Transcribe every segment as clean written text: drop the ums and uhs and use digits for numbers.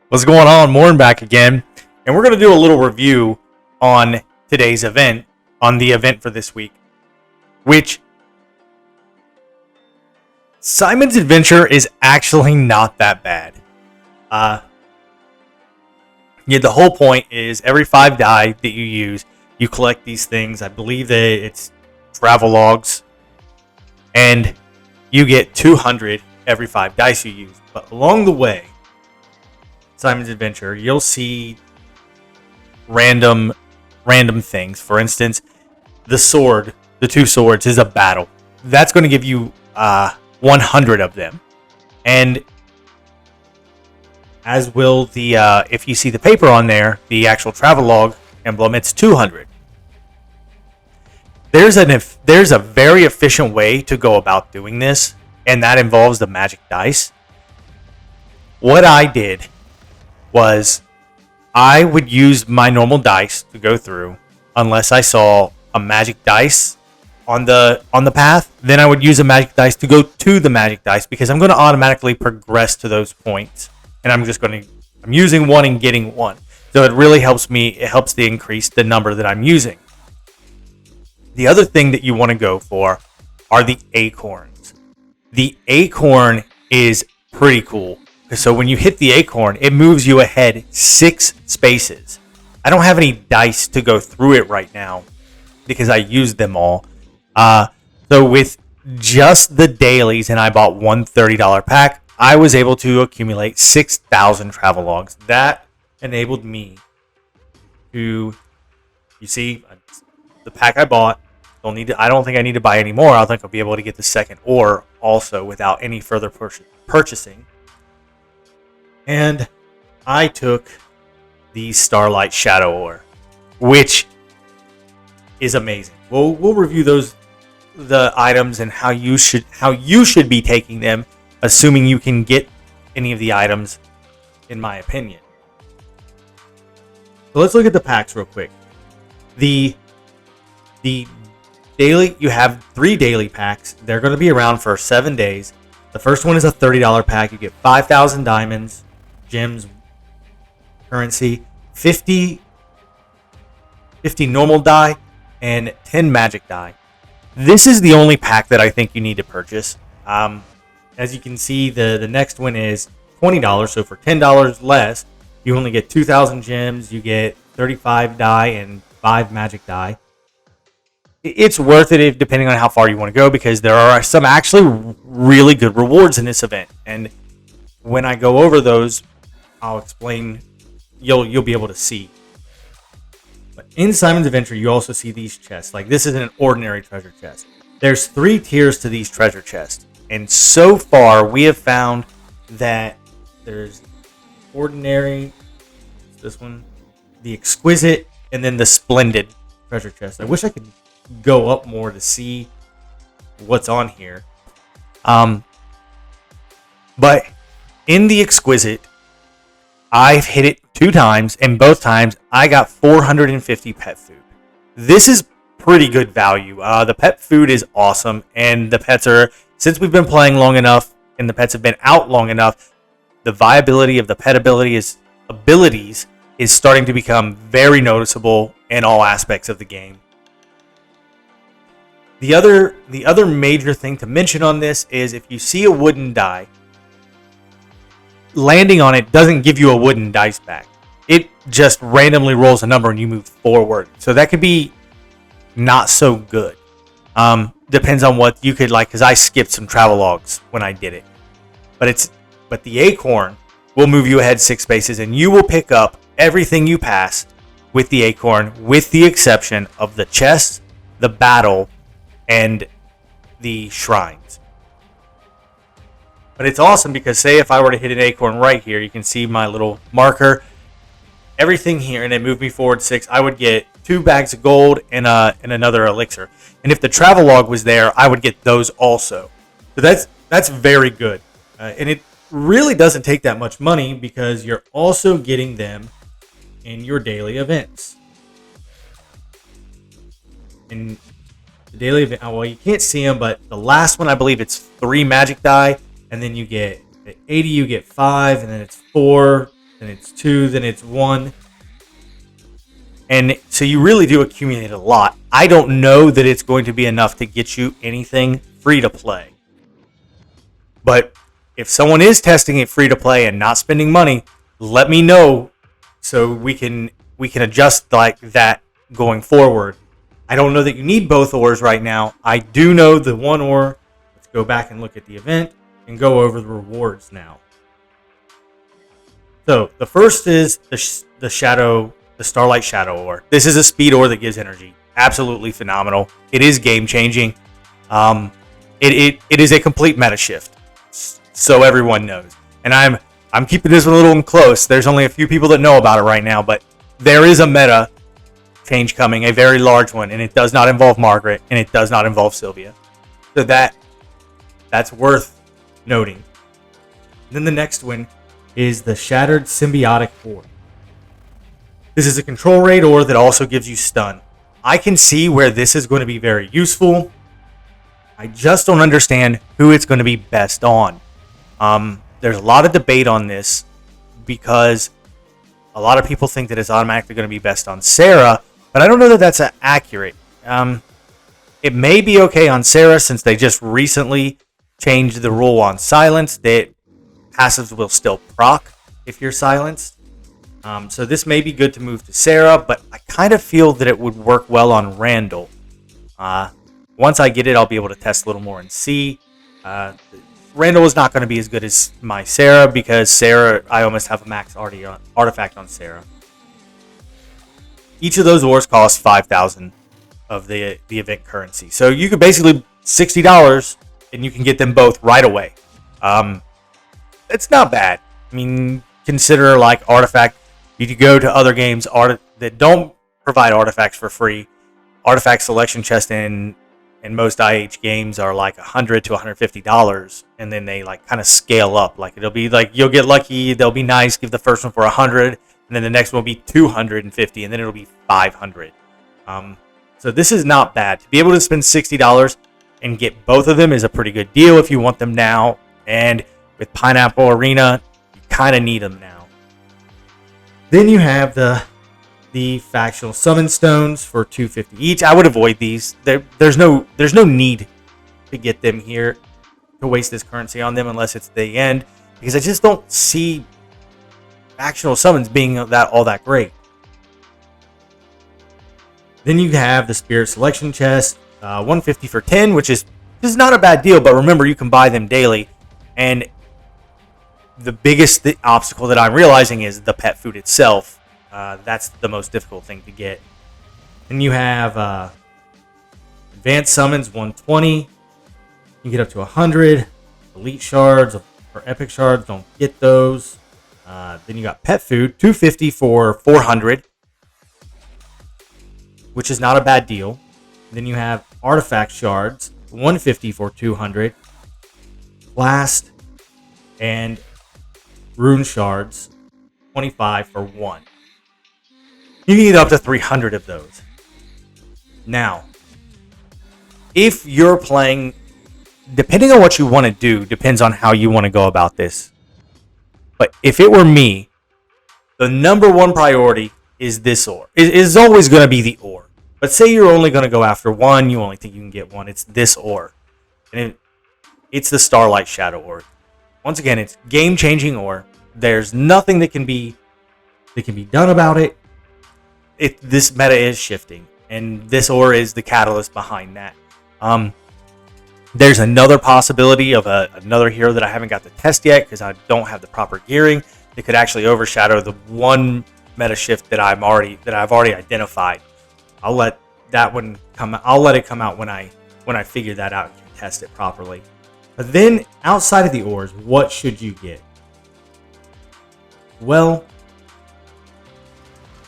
What's going on? MourN back again, and we're going to do a little review on today's event, on the event for this week, which Simon's Adventure is actually not that bad. The whole point is every 5 die that you use, you collect these things. I believe that it's travel logs, and you get 200 every 5 dice you use. But along the way, Simon's Adventure, you'll see random things. For instance, the 2 swords is a battle. That's going to give you 100 of them. And as will the, if you see the paper on there, the actual travelogue emblem, it's 200. There's a very efficient way to go about doing this, and that involves the magic dice. What I did was I would use my normal dice to go through unless I saw a magic dice on the path. Then I would use a magic dice to go to the magic dice because I'm going to automatically progress to those points, and I'm using one and getting one. So it really helps me. It helps to increase the number that I'm using. The other thing that you want to go for are the acorns. The acorn is pretty cool. So when you hit the acorn, it moves you ahead 6 spaces. I don't have any dice to go through it right now because I used them all. So with just the dailies, and I bought one $30 pack, I was able to accumulate 6,000 travel logs. That enabled me to, you see, the pack I bought. I don't think I need to buy any more. I think I'll be able to get the second ore also without any further purchasing. And I took the Starlight Shadow Ore, which is amazing. We'll review the items and how you should be taking them, assuming you can get any of the items, in my opinion. So let's look at the packs real quick. The daily, you have 3 daily packs. They're going to be around for 7 days. The first one is a $30 pack. You get 5,000 diamonds, gems, currency, 50 normal die, and 10 magic die. This is the only pack that I think you need to purchase. As you can see, the next one is $20. So for $10 less, you only get 2,000 gems. You get 35 die and 5 magic die. It's worth it depending on how far you want to go, because there are some actually really good rewards in this event. And when I go over those, I'll explain. You'll be able to see. But in Simon's Adventure, you also see these chests. Like, this isn't an ordinary treasure chest. There's 3 tiers to these treasure chests. And so far, we have found that there's ordinary, this one, the exquisite, and then the splendid treasure chest. I wish I could go up more to see what's on here. But in the exquisite, I've hit it 2 times, and both times I got 450 pet food. This is pretty good value. The pet food is awesome, and the pets are, since we've been playing long enough and the pets have been out long enough, the viability of the pet abilities is starting to become very noticeable in all aspects of the game. The other major thing to mention on this is if you see a wooden die, landing on it doesn't give you a wooden dice back. It just randomly rolls a number and you move forward. So that could be not so good. Depends on what you could like, because I skipped some travel logs when I did it. But the acorn will move you ahead 6 spaces, and you will pick up everything you pass with the acorn, with the exception of the chest, the battle, and the shrines. But it's awesome because, say if I were to hit an acorn right here, you can see my little marker, everything here, and it moved me forward 6. I would get 2 bags of gold and another elixir. And if the travel log was there, I would get those also. So that's very good. And it really doesn't take that much money because you're also getting them in your daily events. And the daily event, well, you can't see them, but the last one, I believe it's 3 magic die, and then you get at 80, you get 5, and then it's 4 then it's 2, then it's 1. And so you really do accumulate a lot. I don't know that it's going to be enough to get you anything free to play. But if someone is testing it free to play and not spending money, let me know so we can adjust like that going forward. I don't know that you need both ores right now. I do know the one ore. Let's go back and look at the event and go over the rewards now. So the first is the Starlight Shadow ore. This is a speed ore that gives energy. Absolutely phenomenal. It is game changing. It is a complete meta shift, so everyone knows. And I'm keeping this one a little close. There's only a few people that know about it right now, but there is a meta change coming, a very large one, and it does not involve Margaret, and it does not involve Sylvia. So that's worth noting. Then the next one is the Shattered Symbiotic Ore. This is a control rate ore that also gives you stun. I can see where this is going to be very useful. I just don't understand who it's going to be best on. There's a lot of debate on this because a lot of people think that it's automatically going to be best on Sarah, but I don't know that that's accurate. It may be okay on Sarah since they just recently changed the rule on silence that passives will still proc if you're silenced. So this may be good to move to Sarah, but I kind of feel that it would work well on Randall. Once I get it, I'll be able to test a little more and see. Randall is not going to be as good as my Sarah because Sarah, I almost have a max artifact on Sarah. Each of those ores costs 5,000 of the event currency. So you could basically $60 and you can get them both right away. It's not bad. I mean, consider like artifact. You could go to other games that don't provide artifacts for free. Artifact selection chest in most IH games are like $100 to $150, and then they like kind of scale up. Like it'll be like you'll get lucky, they'll be nice, give the first one for 100, and then the next one will be 250, and then it'll be 500. So this is not bad. To be able to spend $60 and get both of them is a pretty good deal if you want them now. And with Pineapple Arena, you kind of need them now. Then you have the factional summon stones for $250 each. I would avoid these. There's no need to get them here, to waste this currency on them unless it's the end, because I just don't see factional summons being all that great. Then you have the Spirit Selection Chest, $150 for 10, which is not a bad deal, but remember you can buy them daily. And the biggest obstacle that I'm realizing is the pet food itself. That's the most difficult thing to get. And you have Advanced Summons, 120. You get up to 100. Elite Shards or Epic Shards, don't get those. Then you got Pet Food, 250 for 400, which is not a bad deal. Then you have Artifact Shards, 150 for 200. Blast and Rune Shards, 25 for 1. You can get up to 300 of those. Now, if you're playing, depending on what you want to do, depends on how you want to go about this. But if it were me, the number one priority is this ore. It is always going to be the ore. But say you're only going to go after one, you only think you can get one, it's this ore. And it's the Starlight Shadow ore. Once again, it's game-changing ore. There's nothing that can be done about it. This meta is shifting, and this ore is the catalyst behind that. There's another possibility of another hero that I haven't got to test yet because I don't have the proper gearing that could actually overshadow the one meta shift that I've already identified. I'll let that one come. I'll let it come out when I figure that out and can test it properly. But then outside of the ores, what should you get? Well,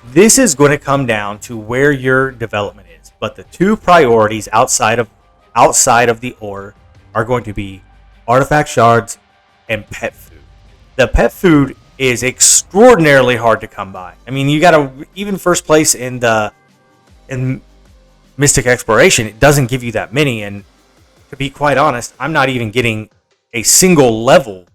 this is going to come down to where your development is. But the two priorities outside of the ore are going to be artifact shards and pet food. The pet food is extraordinarily hard to come by. I mean, you got to even first place in Mystic Exploration, it doesn't give you that many. And to be quite honest, I'm not even getting a single level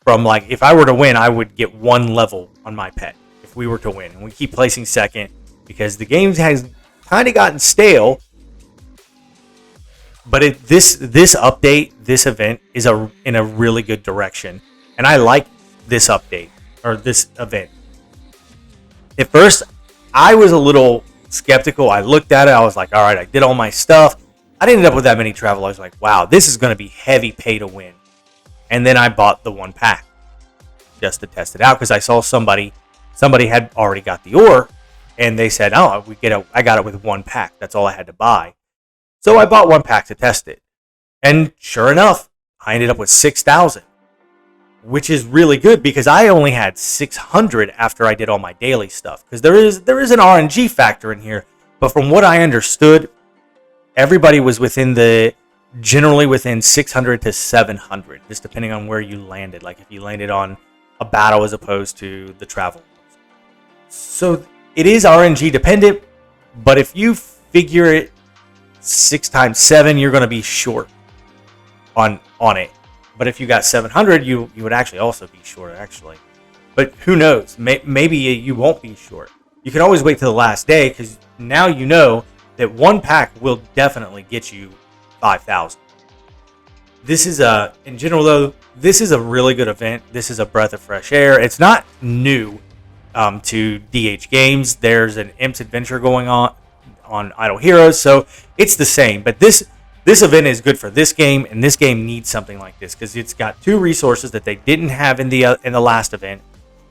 from like, if I were to win, I would get 1 level on my pet if we were to win. And we keep placing second because the game has kind of gotten stale. But this update, this event is in a really good direction. And I like this update, or this event. At first, I was a little skeptical. I looked at it. I was like, all right, I did all my stuff. I didn't end up with that many travel. I was like, wow, this is going to be heavy pay to win. And then I bought the 1 pack just to test it out because I saw somebody had already got the ore, and they said, oh, I got it with 1 pack. That's all I had to buy. So I bought 1 pack to test it. And sure enough, I ended up with 6,000, which is really good because I only had 600 after I did all my daily stuff. Because there is an RNG factor in here, but from what I understood, everybody was generally within 600 to 700, just depending on where you landed. Like if you landed on a battle as opposed to the travel. So it is RNG dependent, but if you figure it 6 times 7, you're going to be short on it. But if you got 700, you would actually also be short, actually. But who knows? Maybe you won't be short. You can always wait till the last day, because now you know that 1 pack will definitely get you 5,000. This is in general though, this is a really good event. This is a breath of fresh air. It's not new to DH Games. There's an Imps Adventure going on Idle Heroes, so it's the same. But this event is good for this game, and this game needs something like this because it's got 2 resources that they didn't have in the last event.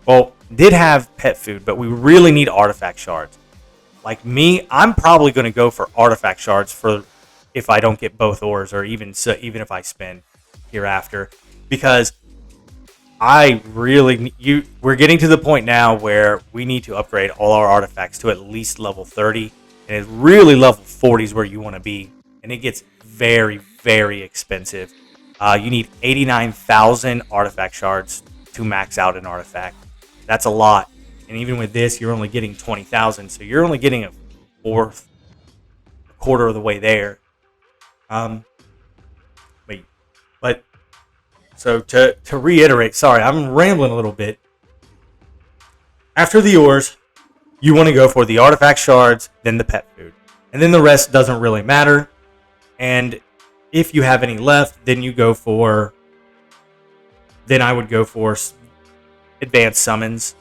Well, did have pet food, but we really need artifact shards. Like me, I'm probably going to go for artifact shards for if I don't get both ores, or even if I spend hereafter, because we're getting to the point now where we need to upgrade all our artifacts to at least level 30, and it's really level 40 is where you want to be, and it gets very, very expensive. You need 89,000 artifact shards to max out an artifact. That's a lot, and even with this, you're only getting 20,000, so you're only getting a quarter of the way there. So to reiterate, sorry, I'm rambling a little bit. After the ores, you want to go for the artifact shards, then the pet food. And then the rest doesn't really matter. And if you have any left, then I would go for advanced summons.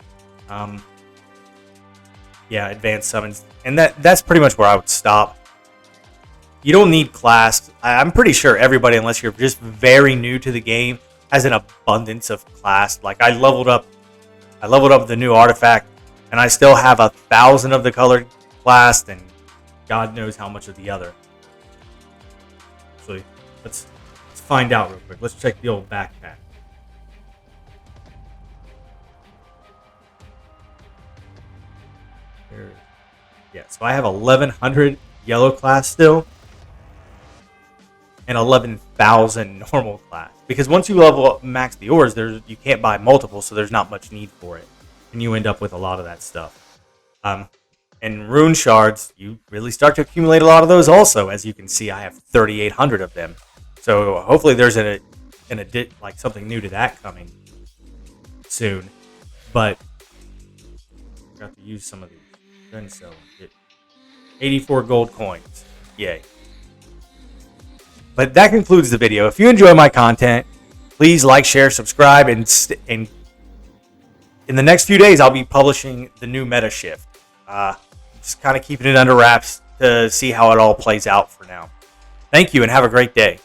Advanced summons. And that's pretty much where I would stop. You don't need class. I'm pretty sure everybody, unless you're just very new to the game, has an abundance of class. Like I leveled up the new artifact, and I still have 1,000 of the colored class, and God knows how much of the other. Actually, let's find out real quick. Let's check the old backpack. So I have 1,100 yellow class still, and 11,000 normal class. Because once you level up max the ores, you can't buy multiple, so there's not much need for it. And you end up with a lot of that stuff. And rune shards, you really start to accumulate a lot of those also. As you can see, I have 3,800 of them. So hopefully there's something new to that coming soon. But I got to use some of these. Then so get 84 gold coins. Yay. But that concludes the video. If you enjoy my content, please like, share, subscribe, and in the next few days, I'll be publishing the new meta shift. Just kind of keeping it under wraps to see how it all plays out for now. Thank you, and have a great day.